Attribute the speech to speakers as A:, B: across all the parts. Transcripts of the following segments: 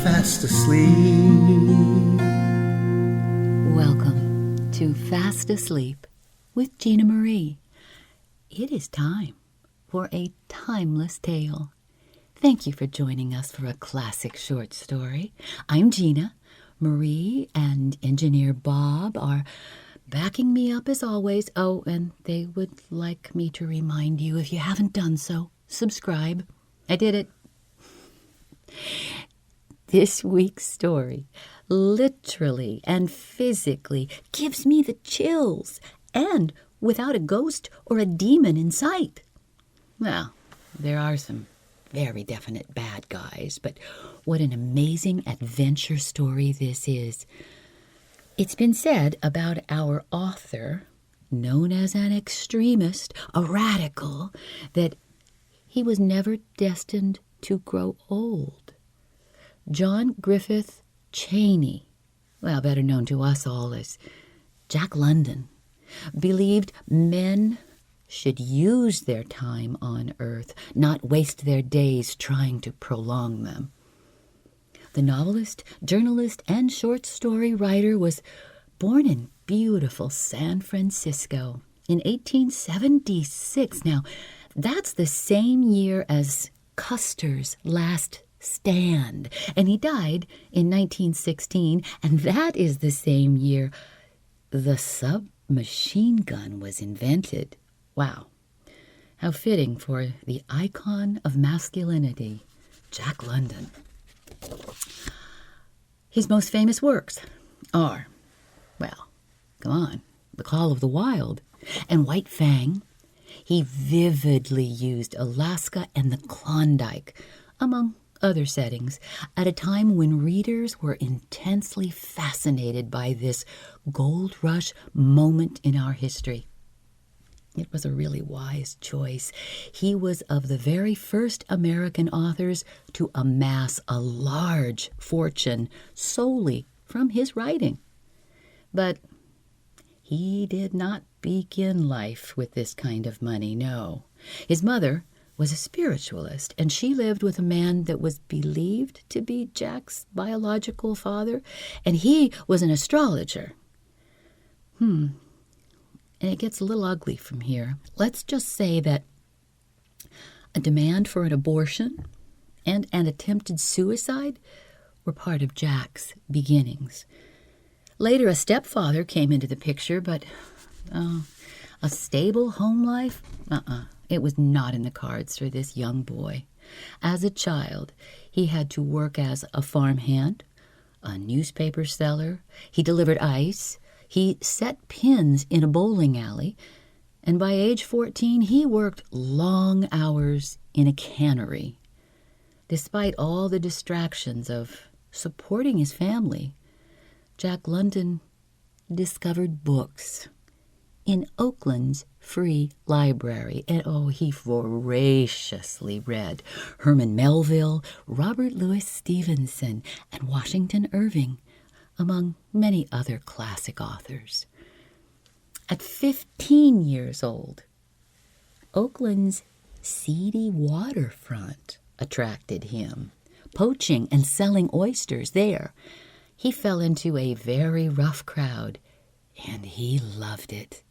A: Fast asleep.
B: Welcome to Fast Asleep with Gina Marie. It is time for a timeless tale. Thank you for joining us for a classic short story. I'm Gina. Marie and engineer Bob are backing me up as always. Oh, and they would like me to remind you, if you haven't done so, subscribe. I did it. This week's story literally and physically gives me the chills, and without a ghost or a demon in sight. Well, there are some very definite bad guys, but what an amazing adventure story this is. It's been said about our author, known as an extremist, a radical, that he was never destined to grow old. John Griffith Cheney, well, better known to us all as Jack London, believed men should use their time on Earth, not waste their days trying to prolong them. The novelist, journalist, and short story writer was born in beautiful San Francisco in 1876. Now, that's the same year as Custer's Last Stand, and he died in 1916, and that is the same year the submachine gun was invented. Wow, how fitting for the icon of masculinity, Jack London. His most famous works are, well, come on, The Call of the Wild and White Fang. He vividly used Alaska and the Klondike, among other settings, at a time when readers were intensely fascinated by this gold rush moment in our history. It was a really wise choice. He was of the very first American authors to amass a large fortune solely from his writing. But he did not begin life with this kind of money, no. His mother was a spiritualist, and she lived with a man that was believed to be Jack's biological father, and he was an astrologer. And it gets a little ugly from here. Let's just say that a demand for an abortion and an attempted suicide were part of Jack's beginnings. Later, a stepfather came into the picture, but a stable home life? It was not in the cards for this young boy. As a child, he had to work as a farmhand, a newspaper seller. He delivered ice. He set pins in a bowling alley. And by age 14, he worked long hours in a cannery. Despite all the distractions of supporting his family, Jack London discovered books in Oakland's free library. And he voraciously read Herman Melville, Robert Louis Stevenson, and Washington Irving, among many other classic authors. At 15 years old, Oakland's seedy waterfront attracted him. Poaching and selling oysters there, he fell into a very rough crowd, and he loved it.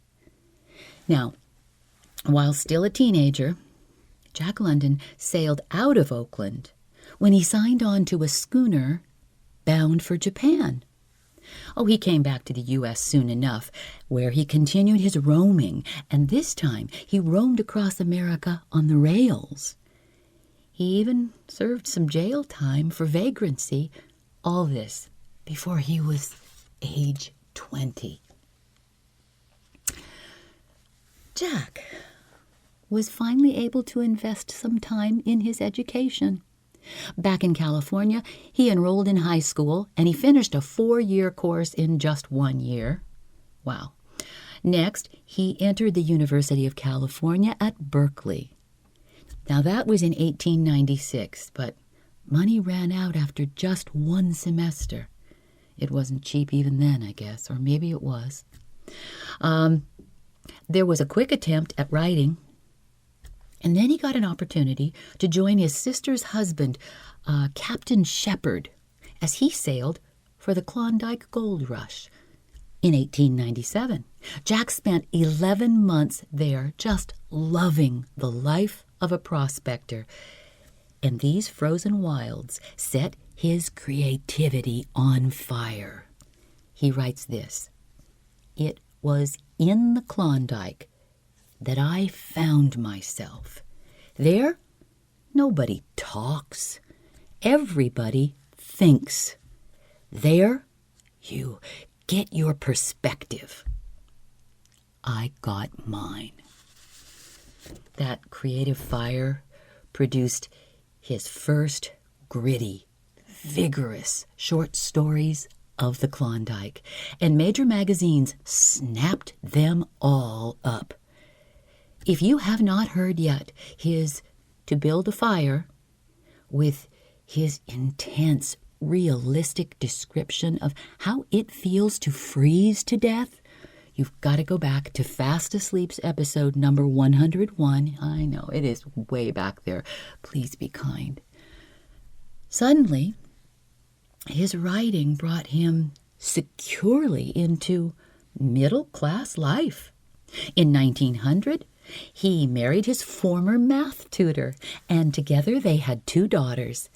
B: Now, while still a teenager, Jack London sailed out of Oakland when he signed on to a schooner bound for Japan. He came back to the U.S. soon enough, where he continued his roaming, and this time he roamed across America on the rails. He even served some jail time for vagrancy, all this before he was age 20. Jack was finally able to invest some time in his education. Back in California, he enrolled in high school, and he finished a 4-year course in just 1 year. Wow. Next, he entered the University of California at Berkeley. Now, that was in 1896, but money ran out after just 1 semester. It wasn't cheap even then, I guess, or maybe it was. There was a quick attempt at writing, and then he got an opportunity to join his sister's husband, Captain Shepherd, as he sailed for the Klondike Gold Rush in 1897. Jack spent 11 months there just loving the life of a prospector, and these frozen wilds set his creativity on fire. He writes this: "It was in the Klondike that I found myself. There, nobody talks. Everybody thinks. There, you get your perspective. I got mine." That creative fire produced his first gritty, vigorous short stories of the Klondike, and major magazines snapped them all up. If you have not heard yet his To Build a Fire, with his intense, realistic description of how it feels to freeze to death, you've got to go back to Fast Asleep's episode number 101. I know, it is way back there. Please be kind. Suddenly, his writing brought him securely into middle-class life. In 1900, he married his former math tutor, and together they had 2 daughters.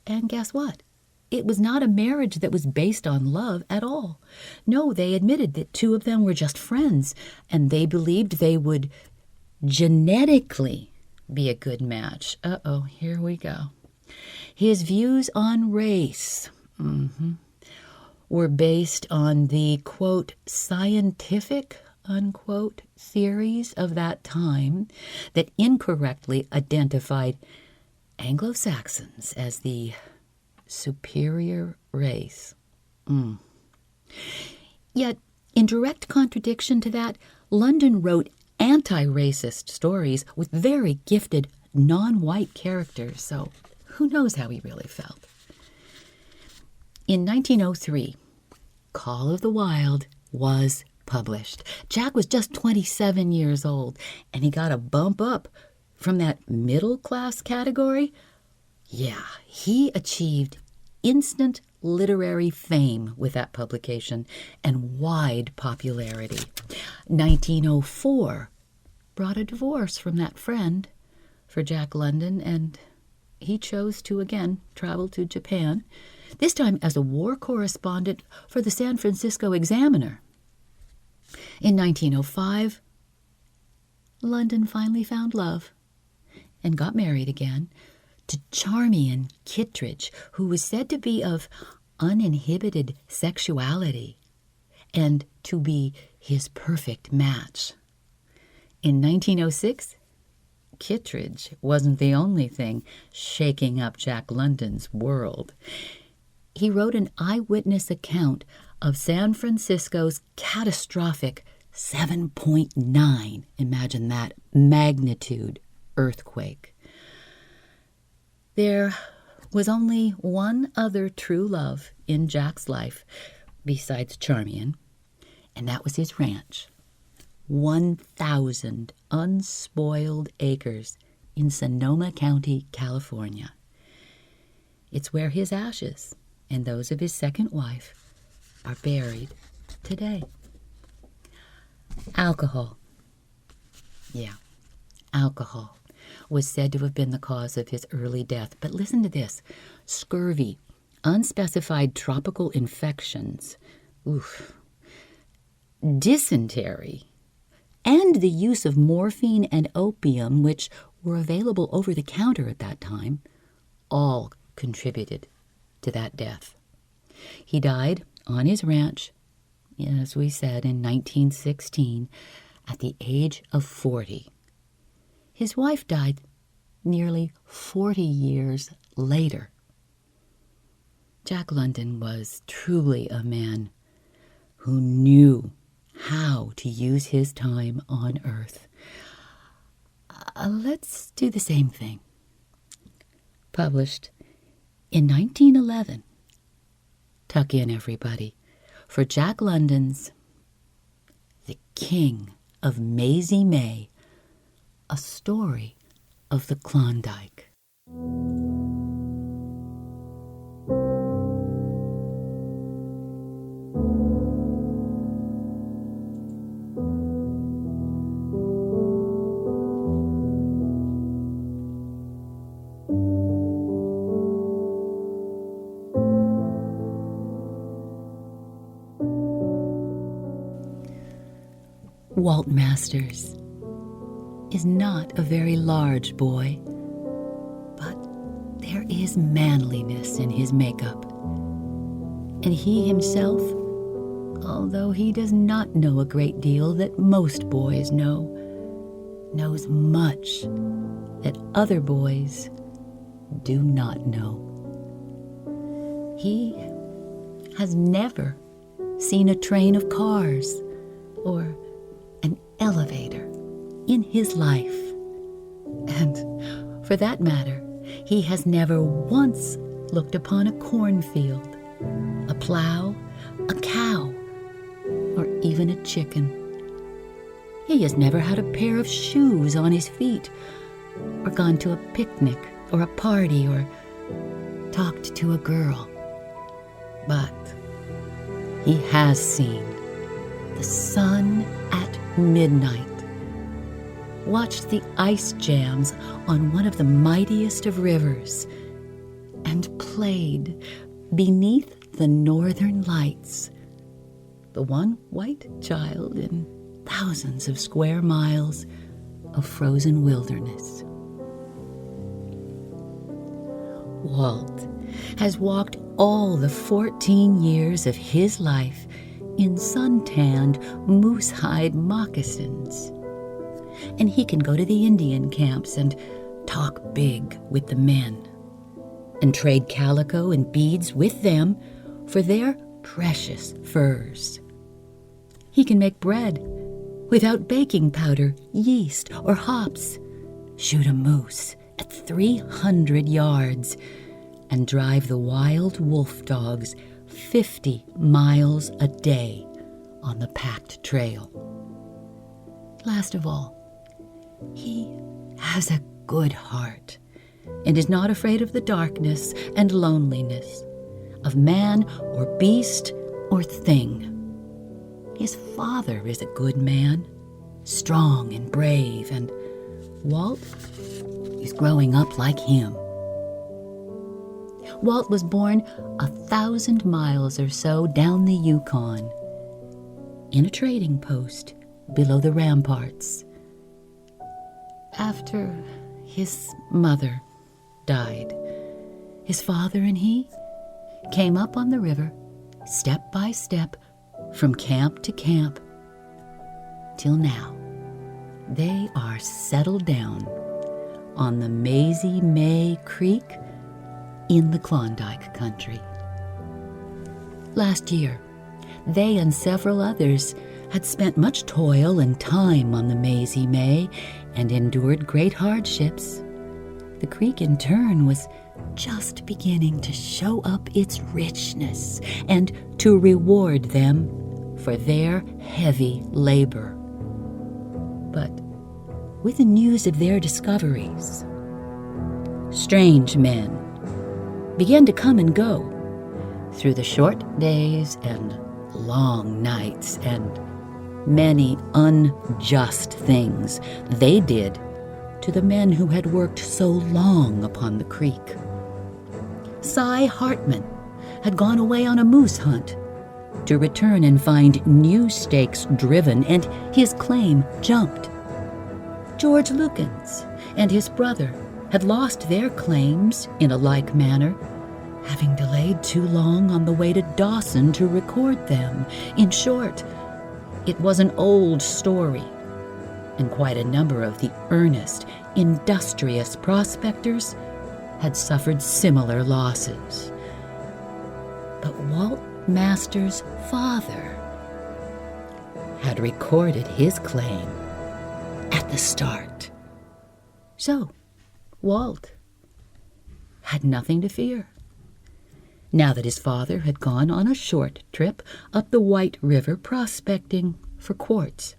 B: And guess what? It was not a marriage that was based on love at all. No, they admitted that 2 of them were just friends, and they believed they would genetically be a good match. Uh-oh, here we go. His views on race were based on the, quote, scientific, unquote, theories of that time that incorrectly identified Anglo-Saxons as the superior race. Yet, in direct contradiction to that, London wrote anti-racist stories with very gifted non-white characters, so who knows how he really felt. In 1903, Call of the Wild was published. Jack was just 27 years old, and he got a bump up from that middle-class category. Yeah, he achieved instant literary fame with that publication and wide popularity. 1904 brought a divorce from that friend for Jack London, and he chose to again travel to Japan, this time as a war correspondent for the San Francisco Examiner. In 1905, London finally found love and got married again to Charmian Kittredge, who was said to be of uninhibited sexuality and to be his perfect match. In 1906, Kittredge wasn't the only thing shaking up Jack London's world. He wrote an eyewitness account of San Francisco's catastrophic 7.9, imagine that, magnitude earthquake. There was only one other true love in Jack's life besides Charmian, and that was his ranch. 1,000 unspoiled acres in Sonoma County, California. It's where his ashes and those of his second wife are buried today. Alcohol. Yeah, alcohol was said to have been the cause of his early death. But listen to this. Scurvy, unspecified tropical infections, dysentery, and the use of morphine and opium, which were available over the counter at that time, all contributed to that death. He died on his ranch, as we said, in 1916, at the age of 40. His wife died nearly 40 years later. Jack London was truly a man who knew how to use his time on Earth. Let's do the same thing. Published in 1911. Tuck in, everybody, for Jack London's The King of Mazy May, a story of the Klondike. Walt Masters is not a very large boy, but there is manliness in his makeup. And he himself, although he does not know a great deal that most boys know, knows much that other boys do not know. He has never seen a train of cars or an elevator in his life. And for that matter, he has never once looked upon a cornfield, a plow, a cow, or even a chicken. He has never had a pair of shoes on his feet, or gone to a picnic or a party, or talked to a girl. But he has seen the sun at midnight, watched the ice jams on one of the mightiest of rivers, and played beneath the northern lights, the one white child in thousands of square miles of frozen wilderness. Walt has walked all the 14 years of his life in sun-tanned moose-hide moccasins. And he can go to the Indian camps and talk big with the men, and trade calico and beads with them for their precious furs. He can make bread without baking powder, yeast, or hops, shoot a moose at 300 yards, and drive the wild wolf dogs 50 miles a day on the packed trail. Last of all, he has a good heart and is not afraid of the darkness and loneliness, of man or beast or thing. His father is a good man, strong and brave, and Walt is growing up like him. Walt was born 1,000 miles or so down the Yukon, in a trading post below the ramparts. After his mother died, his father and he came up on the river, step by step, from camp to camp, till now they are settled down on the Mazy May Creek in the Klondike country. Last year, they and several others had spent much toil and time on the Mazy May and endured great hardships. The creek, in turn, was just beginning to show up its richness and to reward them for their heavy labor. But with the news of their discoveries, strange men began to come and go through the short days and long nights, and many unjust things they did to the men who had worked so long upon the creek. Cy Hartman had gone away on a moose hunt to return and find new stakes driven and his claim jumped. George Lukens and his brother had lost their claims in a like manner, having delayed too long on the way to Dawson to record them. In short, it was an old story, and quite a number of the earnest, industrious prospectors had suffered similar losses. But Walt Masters' father had recorded his claim at the start. So, Walt had nothing to fear. Now that his father had gone on a short trip up the White River prospecting for quartz.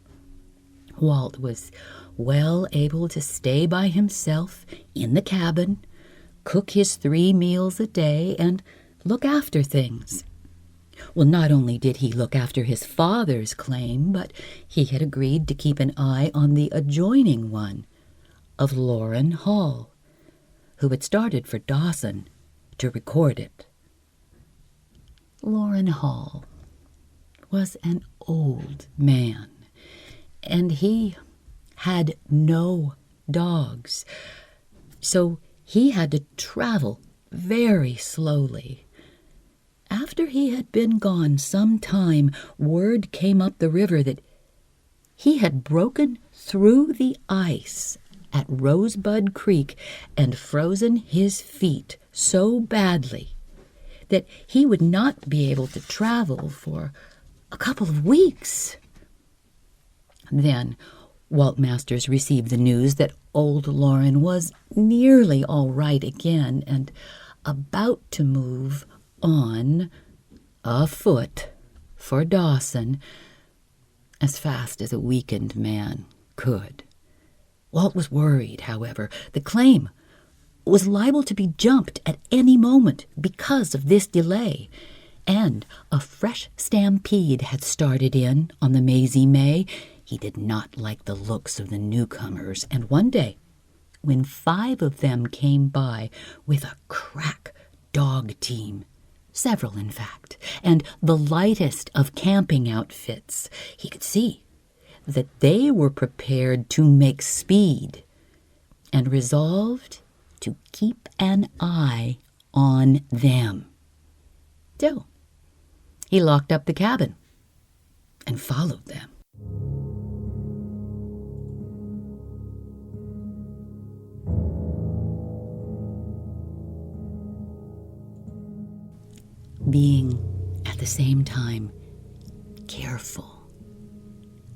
B: Walt was well able to stay by himself in the cabin, cook his 3 meals a day, and look after things. Well, not only did he look after his father's claim, but he had agreed to keep an eye on the adjoining one of Lauren Hall, who had started for Dawson to record it. Lauren Hall was an old man, and he had no dogs, so he had to travel very slowly. After he had been gone some time, word came up the river that he had broken through the ice at Rosebud Creek and frozen his feet so badly that he would not be able to travel for a couple of weeks. Then Walt Masters received the news that old Lauren was nearly all right again and about to move on afoot for Dawson as fast as a weakened man could. Walt was worried, however. The claim was liable to be jumped at any moment because of this delay, and a fresh stampede had started in on the Mazy May. He did not like the looks of the newcomers, and one day, when 5 of them came by with a crack dog team, several in fact, and the lightest of camping outfits, he could see that they were prepared to make speed and resolved to keep an eye on them. So he locked up the cabin and followed them. Being at the same time careful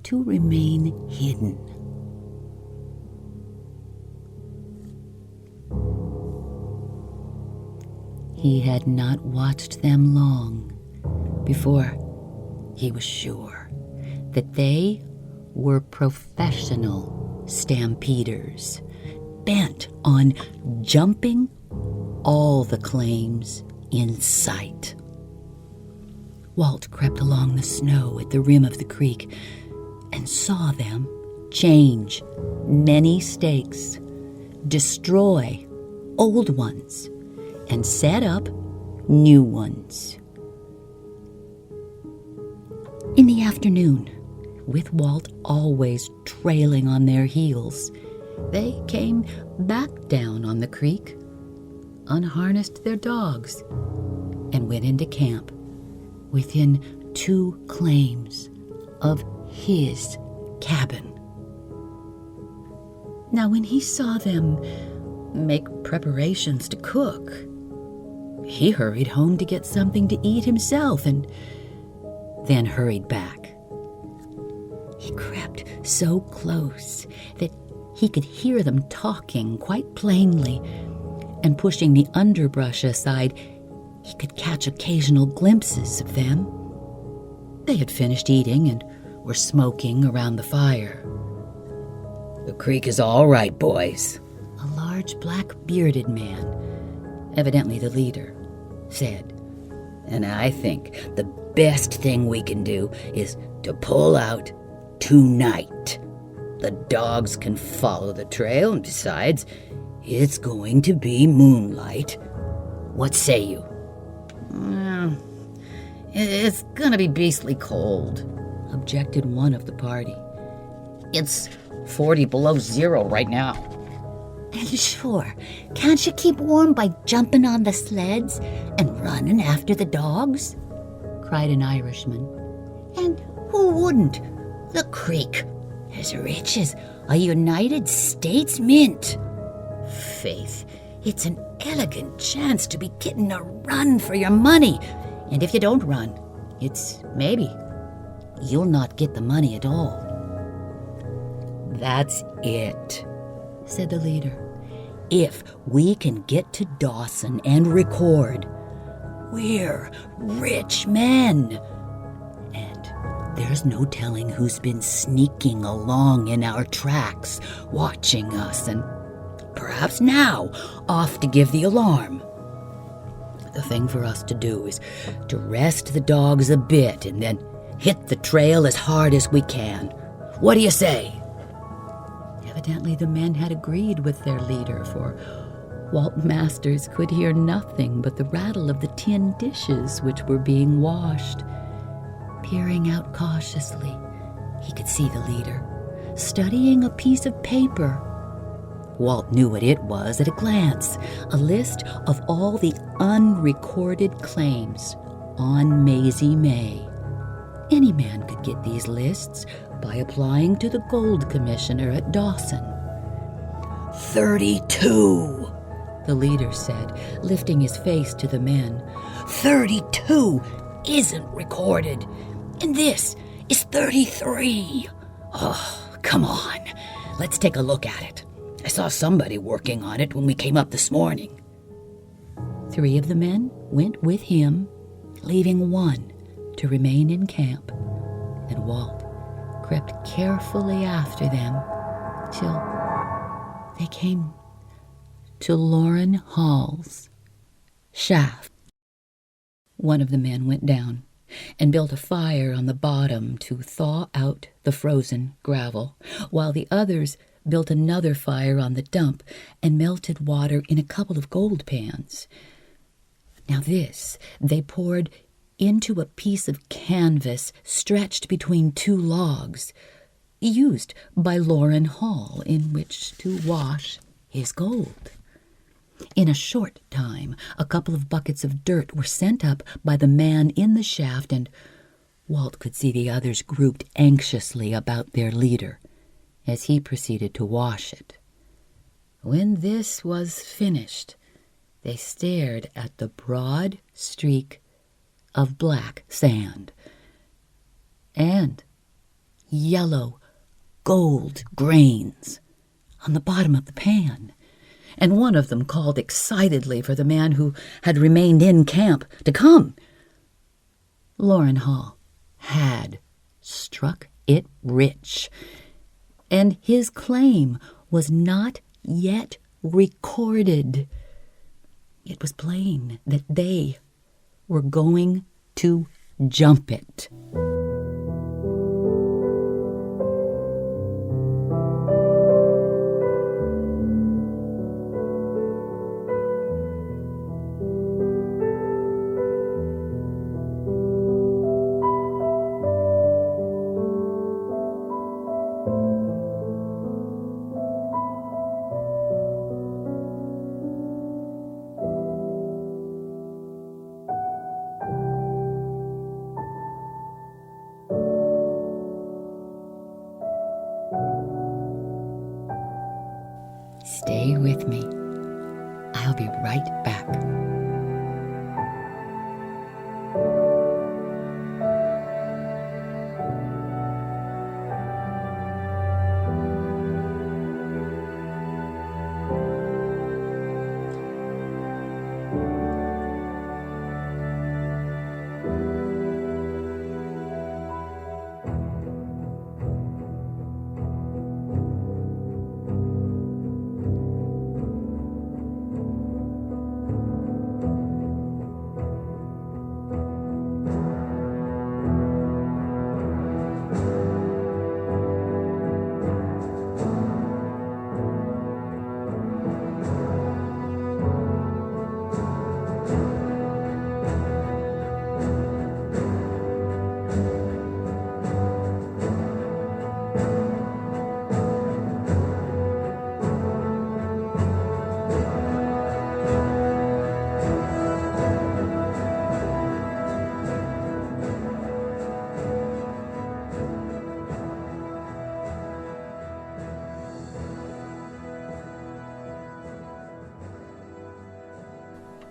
B: to remain hidden. He had not watched them long before he was sure that they were professional stampeders, bent on jumping all the claims in sight. Walt crept along the snow at the rim of the creek and saw them change many stakes, destroy old ones, and set up new ones. In the afternoon, with Walt always trailing on their heels, they came back down on the creek, unharnessed their dogs, and went into camp within 2 claims of his cabin. Now, when he saw them make preparations to cook, he hurried home to get something to eat himself and then hurried back. He crept so close that he could hear them talking quite plainly, and pushing the underbrush aside, he could catch occasional glimpses of them. They had finished eating and were smoking around the fire. "The creek is all right, boys," a large black-bearded man, evidently the leader, said. "And I think the best thing we can do is to pull out tonight. The dogs can follow the trail, and besides, it's going to be moonlight. What say you?" "It's gonna be beastly cold," objected one of the party. "It's 40 below zero right now."
A: "And sure, can't you keep warm by jumping on the sleds and running after the dogs?"
B: cried an Irishman.
A: "And who wouldn't? The creek, as rich as a United States mint. Faith, it's an elegant chance to be getting a run for your money. And if you don't run, it's maybe you'll not get the money at all." "That's it," said the leader. "If we can get to Dawson and record, we're rich men. And there's no telling who's been sneaking along in our tracks, watching us, and perhaps now off to give the alarm. The thing for us to do is to rest the dogs a bit and then hit the trail as hard as we can. What do you say?"
B: Evidently the men had agreed with their leader, for Walt Masters could hear nothing but the rattle of the tin dishes which were being washed. Peering out cautiously, he could see the leader studying a piece of paper. Walt knew what it was at a glance, a list of all the unrecorded claims on Mazy May. Any man could get these lists by applying to the gold commissioner at Dawson.
A: 32,
B: the leader said, lifting his face to the men.
A: 32 isn't recorded, and this is 33. Oh, come on. Let's take a look at it. I saw somebody working on it when we came up this morning.
B: 3 of the men went with him, leaving 1 to remain in camp, and Walt crept carefully after them till they came to Loren Hall's shaft. One of the men went down and built a fire on the bottom to thaw out the frozen gravel, while the others built another fire on the dump and melted water in a couple of gold pans. Now this they poured into a piece of canvas stretched between 2 logs, used by Loren Hall in which to wash his gold. In a short time, a couple of buckets of dirt were sent up by the man in the shaft, and Walt could see the others grouped anxiously about their leader as he proceeded to wash it. When this was finished, they stared at the broad streak of black sand and yellow gold grains on the bottom of the pan, and one of them called excitedly for the man who had remained in camp to come. Loren Hall had struck it rich, and his claim was not yet recorded. It was plain that they were going to jump it. Stay with me. I'll be right back.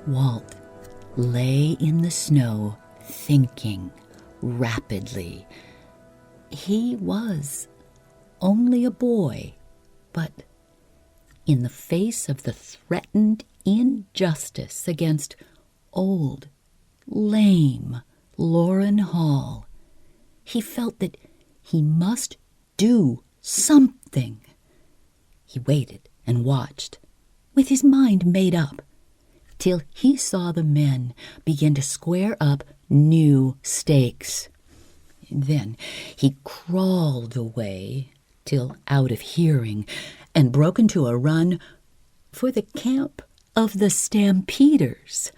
B: Walt lay in the snow, thinking rapidly. He was only a boy, but in the face of the threatened injustice against old, lame Loren Hall, he felt that he must do something. He waited and watched, with his mind made up, till he saw the men begin to square up new stakes. Then he crawled away till out of hearing, and broke into a run for the camp of the stampeders.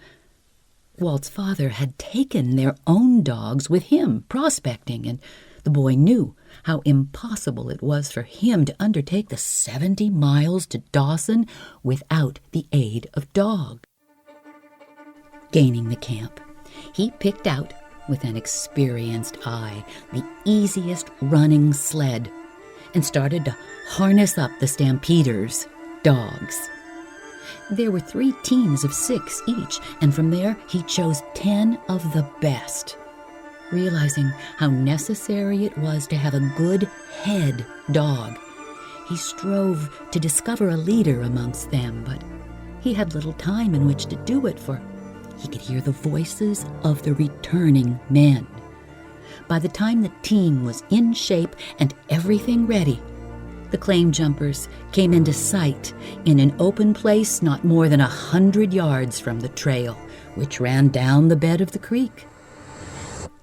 B: Walt's father had taken their own dogs with him prospecting, and the boy knew how impossible it was for him to undertake the 70 miles to Dawson without the aid of dog. Gaining the camp, he picked out, with an experienced eye, the easiest running sled, and started to harness up the stampeders' dogs. There were 3 teams of 6 each, and from there he chose 10 of the best. Realizing how necessary it was to have a good head dog, he strove to discover a leader amongst them, but he had little time in which to do it, for he could hear the voices of the returning men. By the time the team was in shape and everything ready, the claim jumpers came into sight in an open place not more than 100 yards from the trail, which ran down the bed of the creek.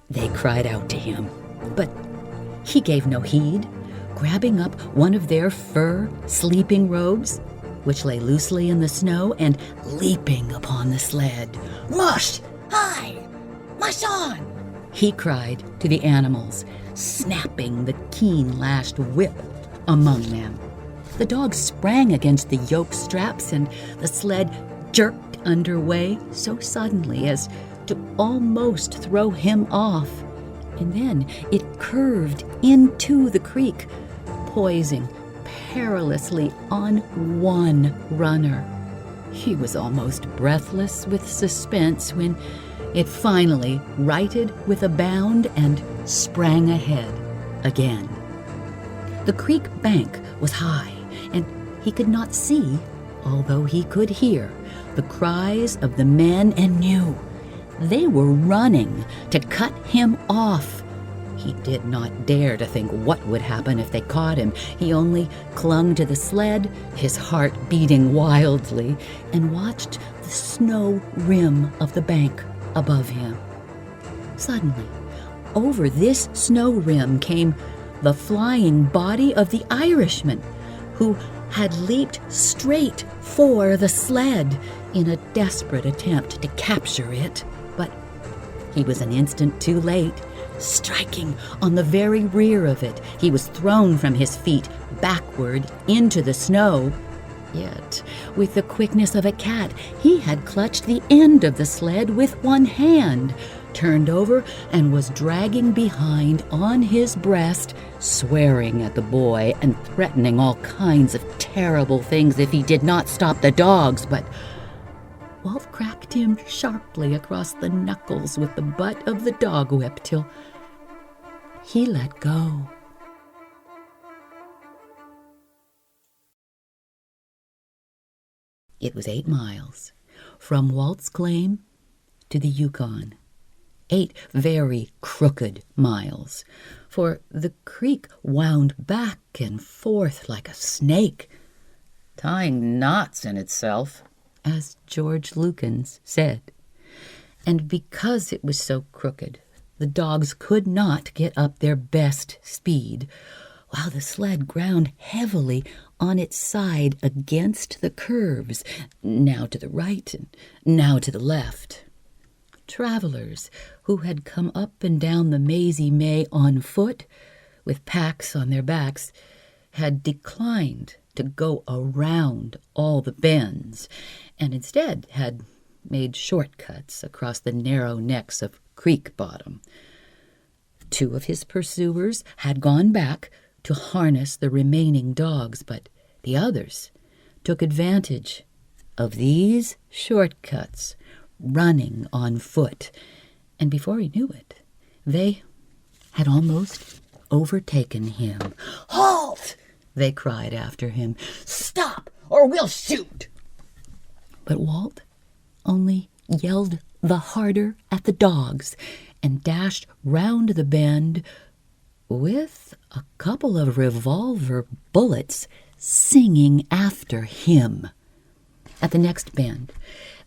B: They cried out to him, but he gave no heed, grabbing up one of their fur sleeping robes, which lay loosely in the snow, and leaping upon the sled.
A: "Mush! Hi! Mush on!"
B: he cried to the animals, snapping the keen-lashed whip among them. The dogs sprang against the yoke straps, and the sled jerked underway so suddenly as to almost throw him off, and then it curved into the creek, poising perilously on one runner. He was almost breathless with suspense when it finally righted with a bound and sprang ahead again. The creek bank was high, and he could not see, although he could hear, the cries of the men and knew they were running to cut him off. He did not dare to think what would happen if they caught him. He only clung to the sled, his heart beating wildly, and watched the snow rim of the bank above him. Suddenly, over this snow rim came the flying body of the Irishman, who had leaped straight for the sled in a desperate attempt to capture it. But he was an instant too late. Striking on the very rear of it, he was thrown from his feet backward into the snow. Yet, with the quickness of a cat, he had clutched the end of the sled with one hand, turned over, and was dragging behind on his breast, swearing at the boy and threatening all kinds of terrible things if he did not stop the dogs. But Walt cracked him sharply across the knuckles with the butt of the dog whip till he let go. It was 8 miles from Walt's claim to the Yukon. 8 very crooked miles, for the creek wound back and forth like a snake, tying knots in itself, as George Lukens said. And because it was so crooked, the dogs could not get up their best speed, while the sled ground heavily on its side against the curves, now to the right and now to the left. Travelers who had come up and down the Mazy May on foot, with packs on their backs, had declined to go around all the bends, and instead had made shortcuts across the narrow necks of creek bottom. 2 of his pursuers had gone back to harness the remaining dogs, but the others took advantage of these shortcuts, running on foot, and before he knew it, they had almost overtaken him. "Halt!" they cried after him. "Stop, or we'll shoot!" But Walt only yelled the harder at the dogs and dashed round the bend with a couple of revolver bullets singing after him. At the next bend,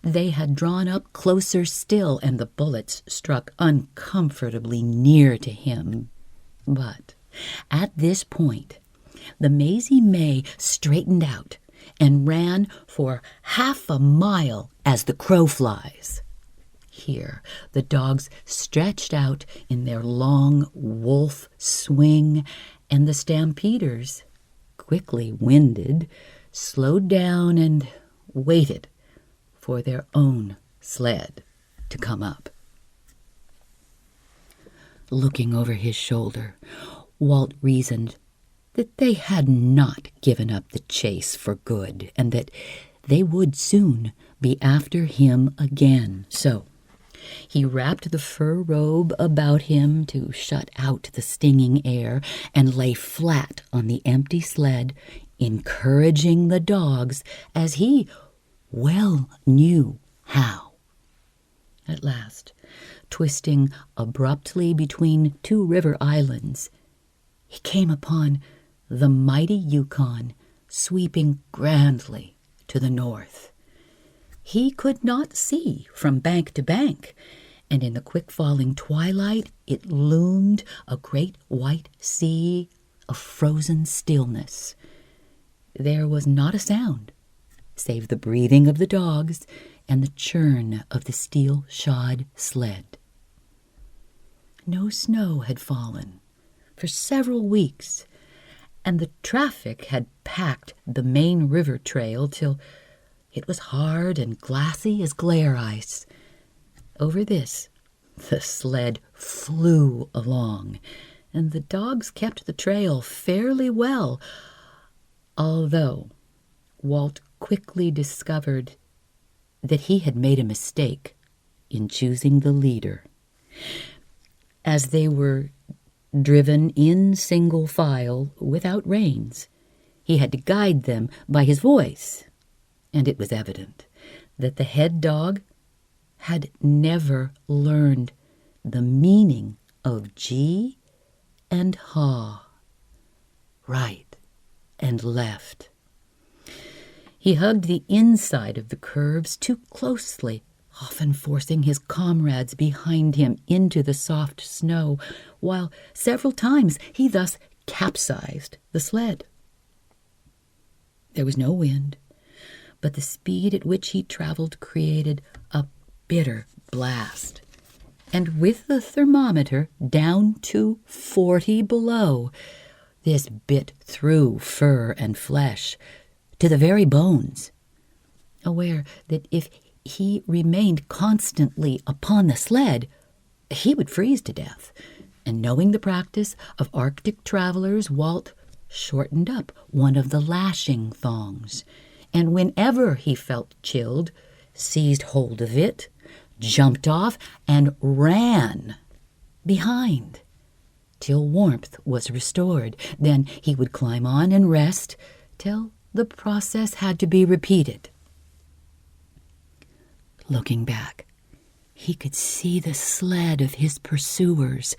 B: they had drawn up closer still, and the bullets struck uncomfortably near to him. But at this point, the Mazy May straightened out and ran for 1/2 mile as the crow flies. Here, the dogs stretched out in their long wolf swing, and the stampeders, quickly winded, slowed down and waited for their own sled to come up. Looking over his shoulder, Walt reasoned that they had not given up the chase for good, and that they would soon be after him again. So he wrapped the fur robe about him to shut out the stinging air and lay flat on the empty sled, encouraging the dogs as he well knew how. At last, twisting abruptly between 2 river islands, he came upon the mighty Yukon sweeping grandly to the north. He could not see from bank to bank, and in the quick-falling twilight it loomed a great white sea of frozen stillness. There was not a sound, save the breathing of the dogs and the churn of the steel-shod sled. No snow had fallen for several weeks, and the traffic had packed the main river trail till it was hard and glassy as glare ice. Over this, the sled flew along, and the dogs kept the trail fairly well, although Walt quickly discovered that he had made a mistake in choosing the leader. As they were driven in single file without reins, he had to guide them by his voice, and it was evident that the head dog had never learned the meaning of G and haw, right and left. He hugged the inside of the curves too closely, often forcing his comrades behind him into the soft snow, while several times he thus capsized the sled. There was no wind, but the speed at which he traveled created a bitter blast, and with the thermometer down to 40 below, this bit through fur and flesh to the very bones. Aware that if he remained constantly upon the sled, he would freeze to death, and knowing the practice of Arctic travelers, Walt shortened up one of the lashing thongs, and whenever he felt chilled, seized hold of it, jumped off, and ran behind till warmth was restored. Then he would climb on and rest till the process had to be repeated. Looking back, he could see the sled of his pursuers,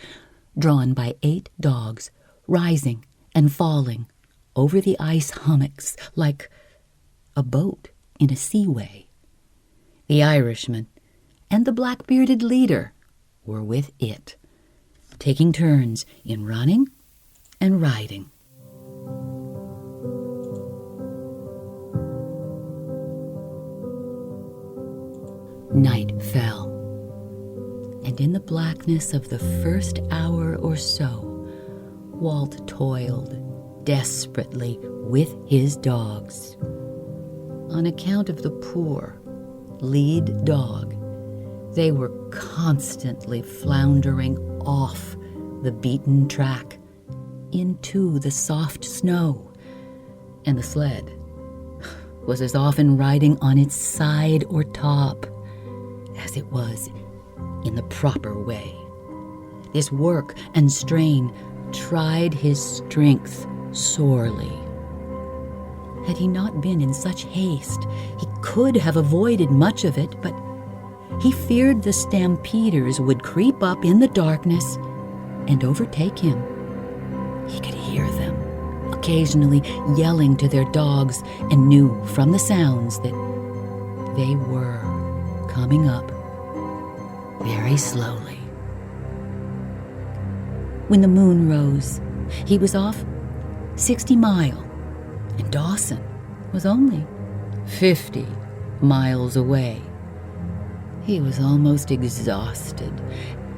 B: drawn by 8 dogs, rising and falling over the ice hummocks like a boat in a seaway. The Irishman and the black-bearded leader were with it, taking turns in running and riding. Night fell, and in the blackness of the first hour or so, Walt toiled desperately with his dogs. On account of the poor lead dog, they were constantly floundering off the beaten track into the soft snow, and the sled was as often riding on its side or top as it was in the proper way. This work and strain tried his strength sorely. Had he not been in such haste, he could have avoided much of it, but he feared the stampeders would creep up in the darkness and overtake him occasionally yelling to their dogs, and knew from the sounds that they were coming up very slowly. When the moon rose, he was off 60 Mile, and Dawson was only 50 miles away. He was almost exhausted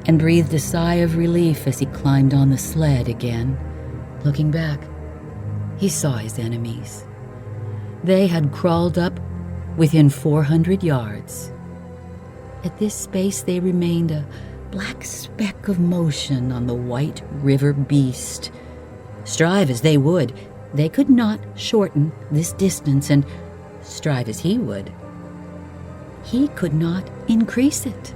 B: and breathed a sigh of relief as he climbed on the sled again. Looking back, he saw his enemies. They had crawled up within 400 yards. At this space, they remained a black speck of motion on the white river beast. Strive as they would, they could not shorten this distance, and strive as he would, he could not increase it.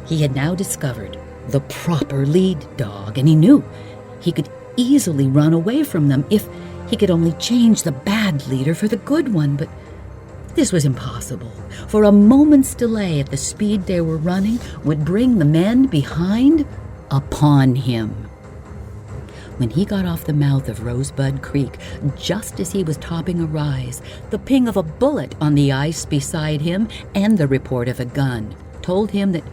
B: He had now discovered the proper lead dog, and he knew he could easily run away from them if he could only change the bad leader for the good one, but this was impossible, for a moment's delay at the speed they were running would bring the men behind upon him. When he got off the mouth of Rosebud Creek, just as he was topping a rise, the ping of a bullet on the ice beside him and the report of a gun told him that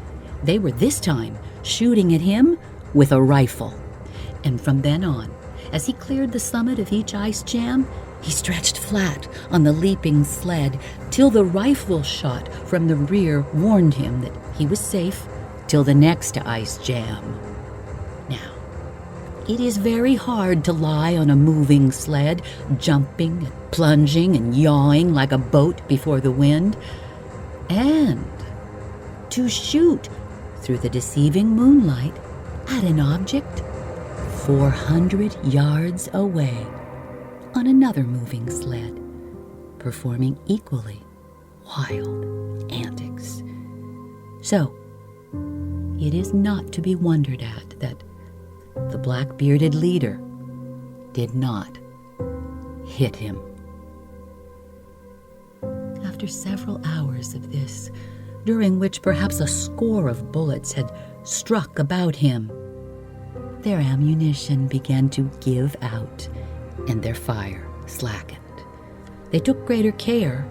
B: they were this time shooting at him with a rifle. And from then on, as he cleared the summit of each ice jam, he stretched flat on the leaping sled till the rifle shot from the rear warned him that he was safe till the next ice jam. Now, it is very hard to lie on a moving sled, jumping and plunging and yawing like a boat before the wind, and to shoot through the deceiving moonlight at an object 400 yards away on another moving sled, performing equally wild antics. So, it is not to be wondered at that the black-bearded leader did not hit him. After several hours of this, during which perhaps a score of bullets had struck about him, their ammunition began to give out and their fire slackened. They took greater care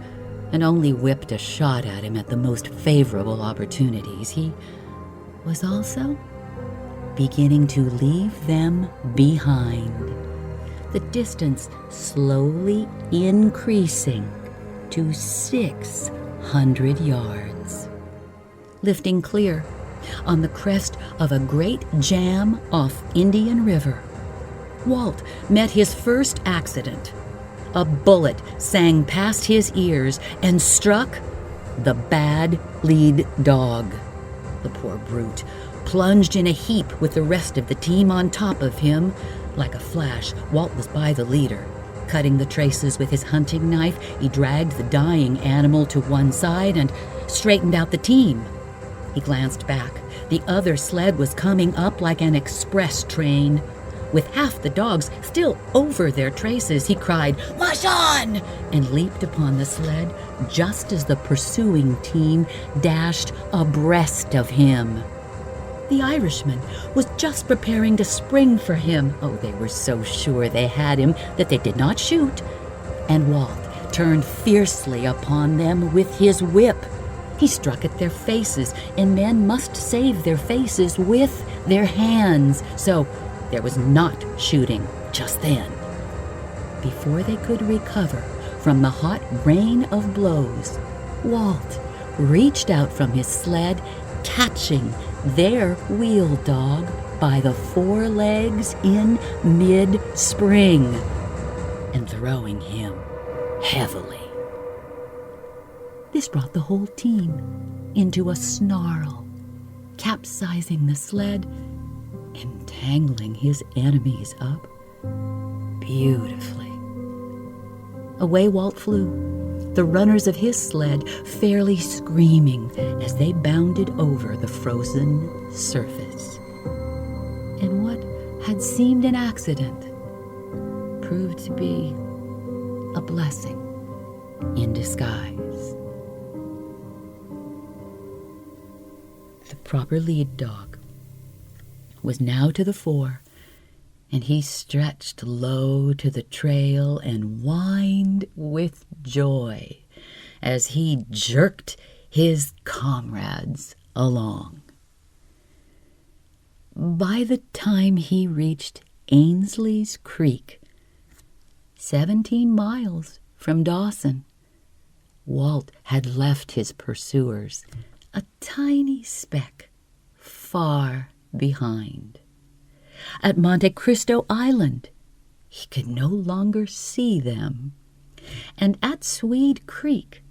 B: and only whipped a shot at him at the most favorable opportunities. He was also beginning to leave them behind, the distance slowly increasing to 600 yards. Lifting clear on the crest of a great jam off Indian River, Walt met his first accident. A bullet sang past his ears and struck the bad lead dog. The poor brute plunged in a heap with the rest of the team on top of him. Like a flash, Walt was by the leader. Cutting the traces with his hunting knife, he dragged the dying animal to one side and straightened out the team. He glanced back. The other sled was coming up like an express train. With half the dogs still over their traces, he cried, "Mush on!" and leaped upon the sled just as the pursuing team dashed abreast of him. The Irishman was just preparing to spring for him. Oh, they were so sure they had him that they did not shoot. And Walt turned fiercely upon them with his whip. He struck at their faces, and men must save their faces with their hands. So there was not shooting just then. Before they could recover from the hot rain of blows, Walt reached out from his sled, catching their wheel dog by the forelegs in mid-spring and throwing him heavily. This brought the whole team into a snarl, capsizing the sled and tangling his enemies up beautifully. Away Walt flew, the runners of his sled fairly screaming as they bounded over the frozen surface. And what had seemed an accident proved to be a blessing in disguise. The proper lead dog was now to the fore, and he stretched low to the trail and whined with joy as he jerked his comrades along. By the time he reached Ainsley's Creek, 17 miles from Dawson, Walt had left his pursuers a tiny speck far behind. At Monte Cristo Island, he could no longer see them. And at Swede Creek,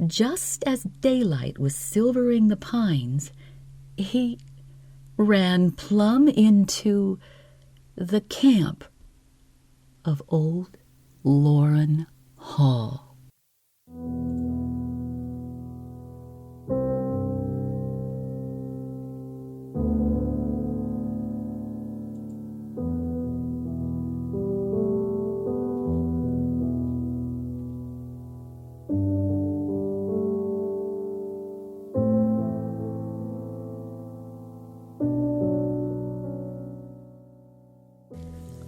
B: just as daylight was silvering the pines, he ran plumb into the camp of old Lauren Hall.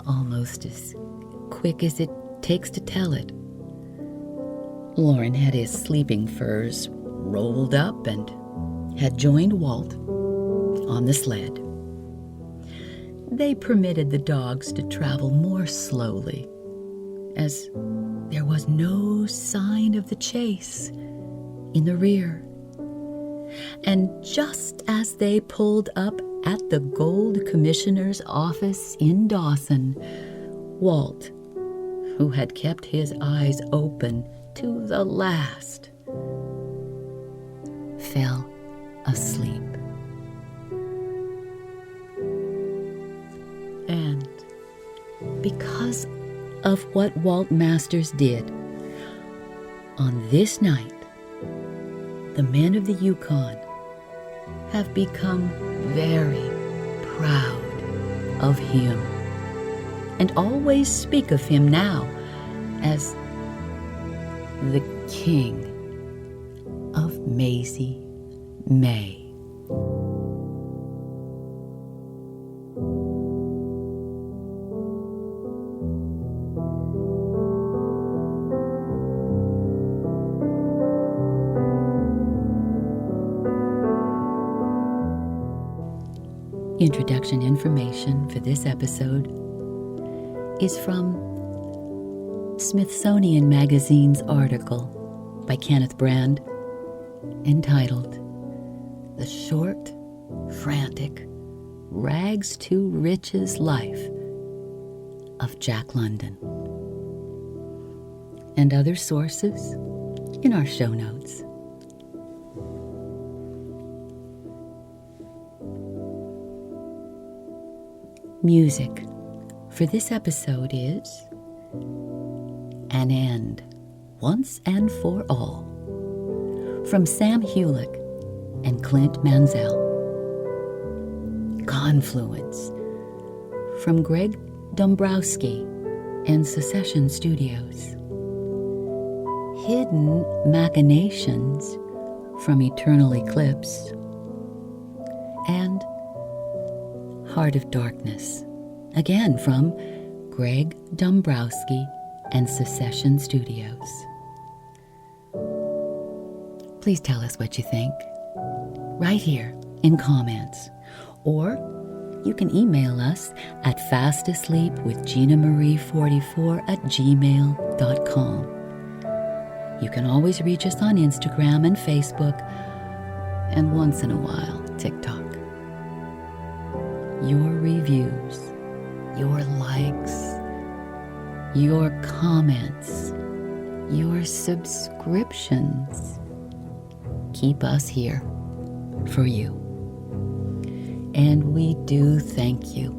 B: Almost as quick as it takes to tell it, Lauren had his sleeping furs rolled up and had joined Walt on the sled. They permitted the dogs to travel more slowly, as there was no sign of the chase in the rear. And just as they pulled up at the Gold Commissioner's office in Dawson, Walt, who had kept his eyes open to the last, fell asleep. And because of what Walt Masters did, on this night, the men of the Yukon have become very proud of him and always speak of him now as the King of Mazy May. Introduction information for this episode is from Smithsonian Magazine's article by Kenneth Brand entitled "The Short, Frantic, Rags to Riches Life of Jack London," and other sources in our show notes. Music for this episode is "An End, Once and for All" from Sam Hulick and Clint Mansell. "Confluence" from Greg Dombrowski and Secession Studios. "Hidden Machinations" from Eternal Eclipse. And "Heart of Darkness," again from Greg Dombrowski and Secession Studios. Please tell us what you think, right here in comments, or you can email us at fastasleepwithginamarie44@gmail.com. You can always reach us on Instagram and Facebook, and once in a while, TikTok. Your reviews, your likes, your comments, your subscriptions keep us here for you. And we do thank you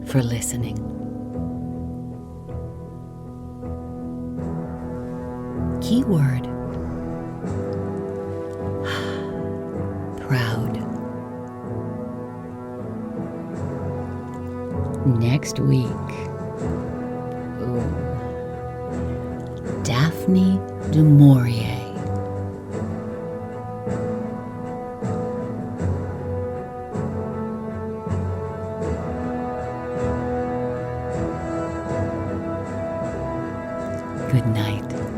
B: for listening. Keyword: proud. Next week, Daphne du Maurier. Good night.